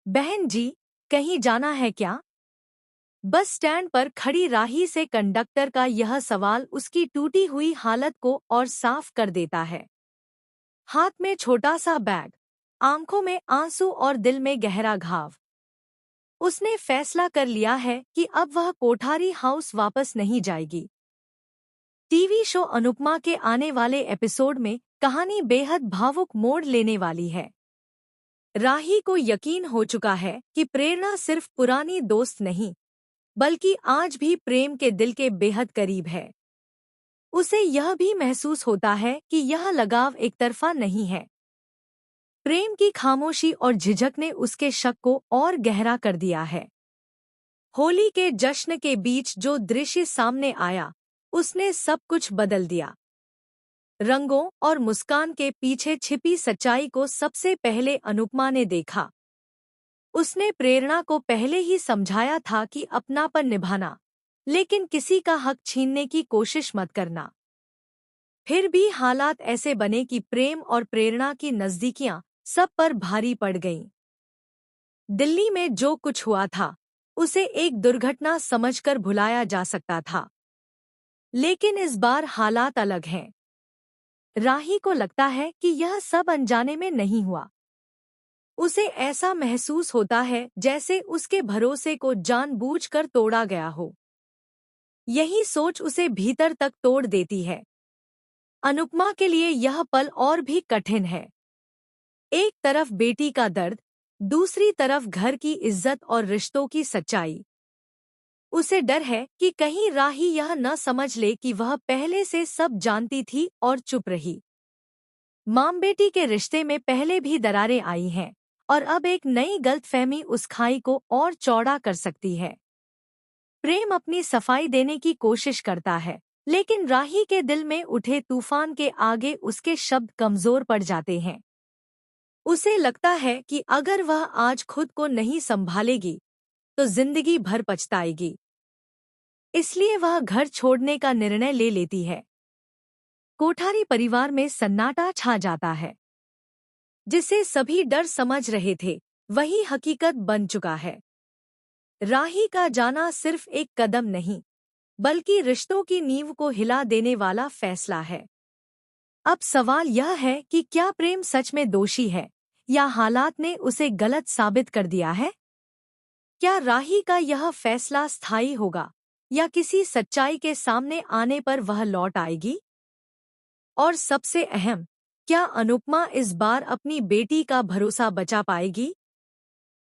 बहन जी, कहीं जाना है क्या? बस स्टैंड पर खड़ी राही से कंडक्टर का यह सवाल उसकी टूटी हुई हालत को और साफ कर देता है। हाथ में छोटा सा बैग, आंखों में आंसू और दिल में गहरा घाव। उसने फैसला कर लिया है कि अब वह कोठारी हाउस वापस नहीं जाएगी। टीवी शो अनुपमा के आने वाले एपिसोड में कहानी बेहद भावुक मोड़ लेने वाली है। राही को यकीन हो चुका है कि प्रेरणा सिर्फ पुरानी दोस्त नहीं, बल्कि आज भी प्रेम के दिल के बेहद करीब है। उसे यह भी महसूस होता है कि यह लगाव एकतरफा नहीं है। प्रेम की खामोशी और झिझक ने उसके शक को और गहरा कर दिया है। होली के जश्न के बीच जो दृश्य सामने आया, उसने सब कुछ बदल दिया। रंगों और मुस्कान के पीछे छिपी सच्चाई को सबसे पहले अनुपमा ने देखा। उसने प्रेरणा को पहले ही समझाया था कि अपनापन निभाना, लेकिन किसी का हक छीनने की कोशिश मत करना। फिर भी हालात ऐसे बने कि प्रेम और प्रेरणा की नज़दीकियां सब पर भारी पड़ गईं। दिल्ली में जो कुछ हुआ था, उसे एक दुर्घटना समझकर भुलाया जा सकता था। लेकिन इस बार हालात अलग हैं। राही को लगता है कि यह सब अनजाने में नहीं हुआ। उसे ऐसा महसूस होता है जैसे उसके भरोसे को जानबूझकर तोड़ा गया हो। यही सोच उसे भीतर तक तोड़ देती है। अनुपमा के लिए यह पल और भी कठिन है। एक तरफ बेटी का दर्द, दूसरी तरफ घर की इज्जत और रिश्तों की सच्चाई। उसे डर है कि कहीं राही यह न समझ ले कि वह पहले से सब जानती थी और चुप रही। मां बेटी के रिश्ते में पहले भी दरारें आई हैं, और अब एक नई गलतफहमी उस खाई को और चौड़ा कर सकती है। प्रेम अपनी सफाई देने की कोशिश करता है, लेकिन राही के दिल में उठे तूफान के आगे उसके शब्द कमजोर पड़ जाते हैं। उसे लगता है कि अगर वह आज खुद को नहीं संभालेगी, तो जिंदगी भर पछताएगी। इसलिए वह घर छोड़ने का निर्णय ले लेती है। कोठारी परिवार में सन्नाटा छा जाता है। जिसे सभी डर समझ रहे थे, वही हकीकत बन चुका है। राही का जाना सिर्फ एक कदम नहीं, बल्कि रिश्तों की नींव को हिला देने वाला फैसला है। अब सवाल यह है कि क्या प्रेम सच में दोषी है, या हालात ने उसे गलत साबित कर दिया है? क्या राही का यह फैसला स्थायी होगा, या किसी सच्चाई के सामने आने पर वह लौट आएगी? और सबसे अहम, क्या अनुपमा इस बार अपनी बेटी का भरोसा बचा पाएगी?